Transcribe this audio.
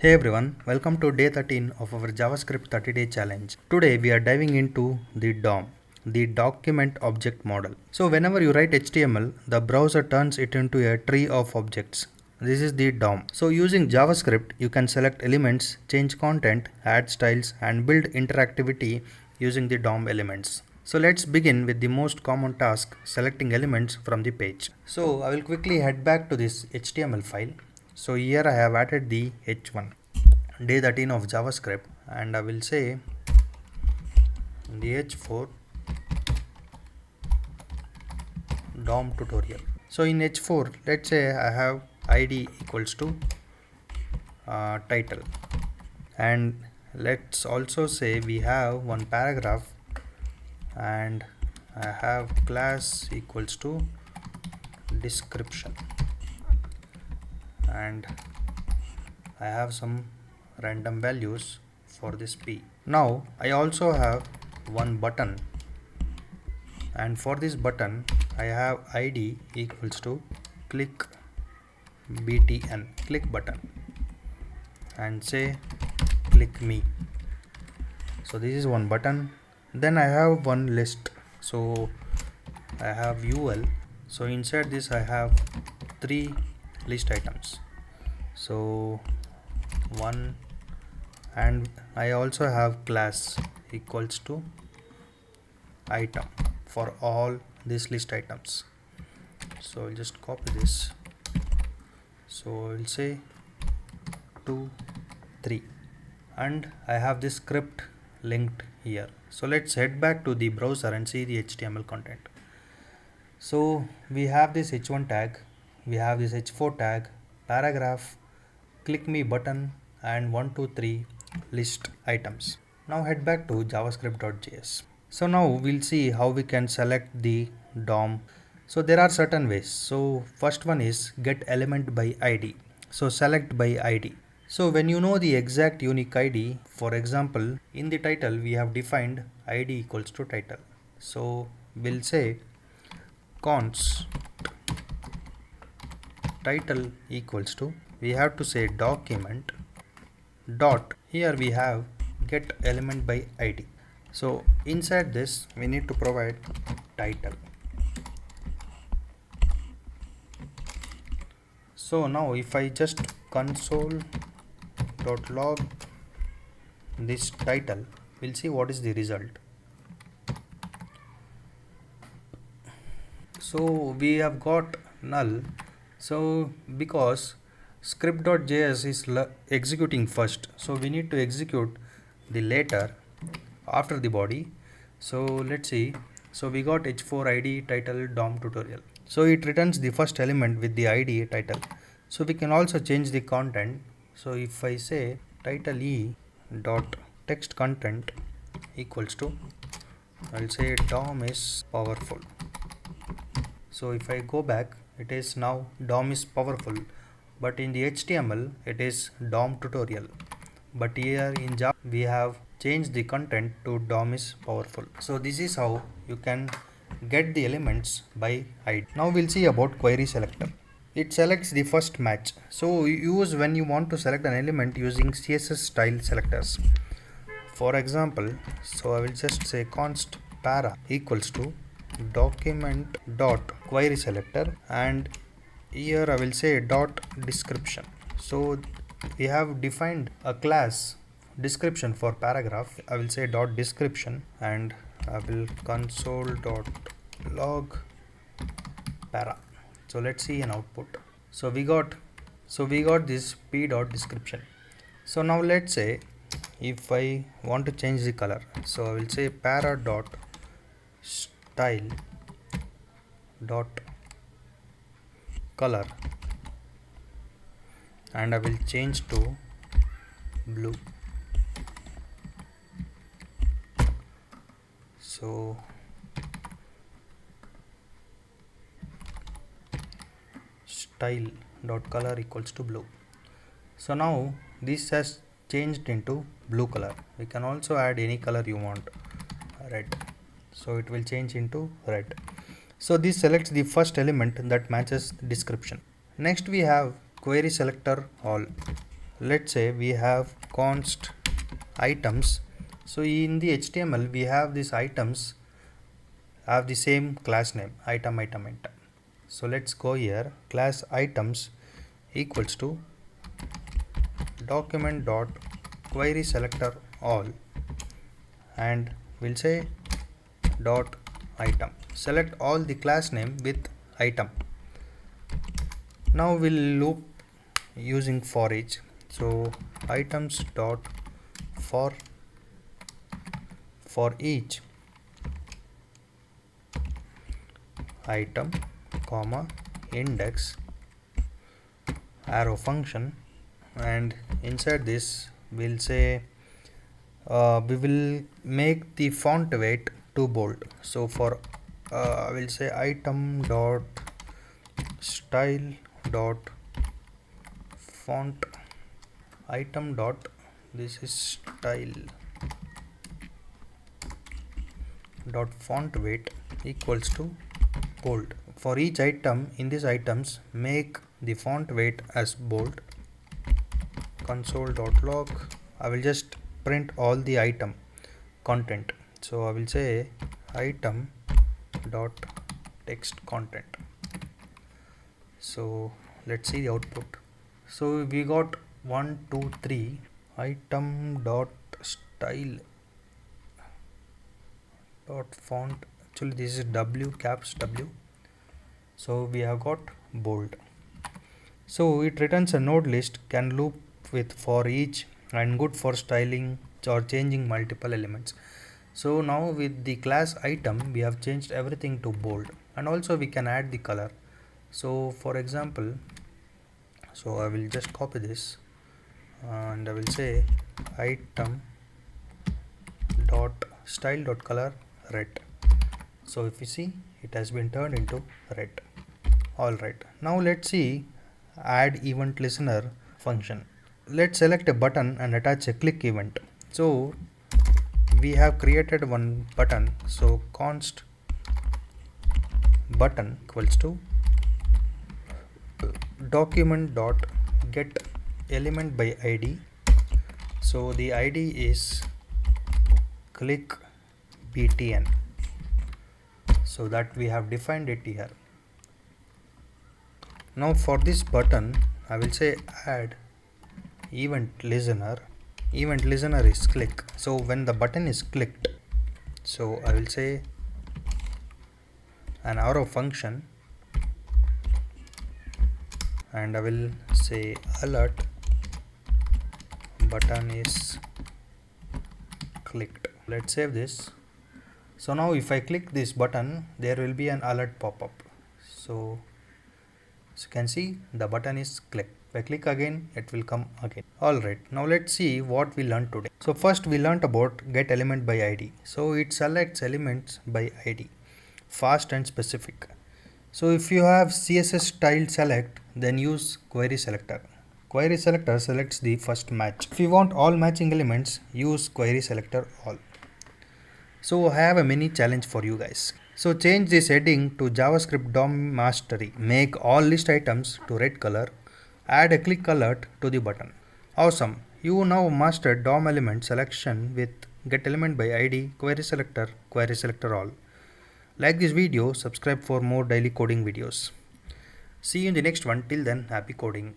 Hey everyone, welcome to day 13 of our JavaScript 30-day challenge. Today we are diving into the DOM, the document object model. So whenever you write HTML, the browser turns it into a tree of objects. This is the DOM. So using JavaScript, you can select elements, change content, add styles and build interactivity using the DOM elements. So let's begin with the most common task, selecting elements from the page. So I will quickly head back to this HTML file. So here I have added the h1, day 13 of JavaScript, and I will say the h4 DOM tutorial. So in h4, let's say I have id equals to title, and let's also say we have one paragraph and I have class equals to description, and I have some random values for this p. Now I also have one button, and for this button I have id equals to click btn, click button, and say click me. So this is one button. Then I have one list, so I have ul. So inside this I have three list items, so one, and I also have class equals to item for all these list items. So I'll just copy this, so I'll say 2 3, and I have this script linked here. So let's head back to the browser and see the HTML content. So we have this h1 tag, we have this h4 tag, paragraph, click me button, and 1 2 3 list items. Now head back to javascript.js. So now we'll see how we can select the DOM. So there are certain ways. So first one is get element by ID. So select by ID. So when you know the exact unique ID, for example, in the title we have defined ID equals to title. So we'll say const title equals to, we have to say document dot, here we have get element by ID. So inside this we need to provide title. So now if I just console.log this title, we'll see what is the result. So we have got null. So because script.js is executing first, so we need to execute the later after the body. So let's see. So we got h4 id title DOM tutorial. So it returns the first element with the id title. So we can also change the content. So if I say title e dot text content equals to, I'll say DOM is powerful. So if I go back, it is now DOM is powerful, but in the HTML it is DOM tutorial. But here in Java we have changed the content to DOM is powerful. So this is how you can get the elements by ID. Now we'll see about query selector. It selects the first match. So you use when you want to select an element using CSS style selectors. For example, so I will just say const para equals to document dot query selector, and here I will say dot description. So we have defined a class description for paragraph. I will say dot description, and I will console.log para. So let's see an output. So we got this p dot description. So now let's say if I want to change the color, so I will say para dot style dot color, and I will change to blue. So style dot color equals to blue. So now this has changed into blue color. We can also add any color you want, red. So it will change into red. So this selects the first element that matches description. Next we have query selector all. let's say we have const items. So in the HTML we have these items have the same class name, item. So let's go here, class items equals to document dot query selector all, and we'll say dot item. Select all the class name with item. Now we'll loop using for each. So items dot for each item comma index arrow function, and inside this we'll say we will make the font weight to bold. So for I will say item dot style dot font item dot this is style dot font weight equals to bold. For each item in these items, make the font weight as bold. Console.log, I will just print all the item content. So I will say item dot text content. So let's see the output. So we got 1 2 3 item dot style dot font, actually this is W, caps W. So we have got bold. So it returns a node list, can loop with for each, and good for styling or changing multiple elements. So now with the class item we have changed everything to bold, and also we can add the color. So for example, so I will just copy this and I will say item dot style dot color red. So if you see, it has been turned into red. Alright, now let's see add event listener function. Let's select a button and attach a click event. So we have created one button, so const button equals to document dot get element by id. So the id is click btn, so that we have defined it here. Now for this button I will say add event listener. Event listener is click, so when the button is clicked, so I will say an arrow function, and I will say alert button is clicked. Let's save this. So now if I click this button, there will be an alert pop-up. So as you can see, the button is clicked. If I click again, it will come again. Alright, now let's see what we learned today. So first we learned about get element by id. So it selects elements by id, fast and specific. So if you have CSS style select, then use query selector. Query selector selects the first match. If you want all matching elements, use query selector all. So I have a mini challenge for you guys. So change this heading to JavaScript DOM mastery. Make all list items to red color. Add a click alert to the button. Awesome. You now mastered DOM element selection with get element by id, query selector all. Like this video, subscribe for more daily coding videos. See you in the next one. Till then, happy coding.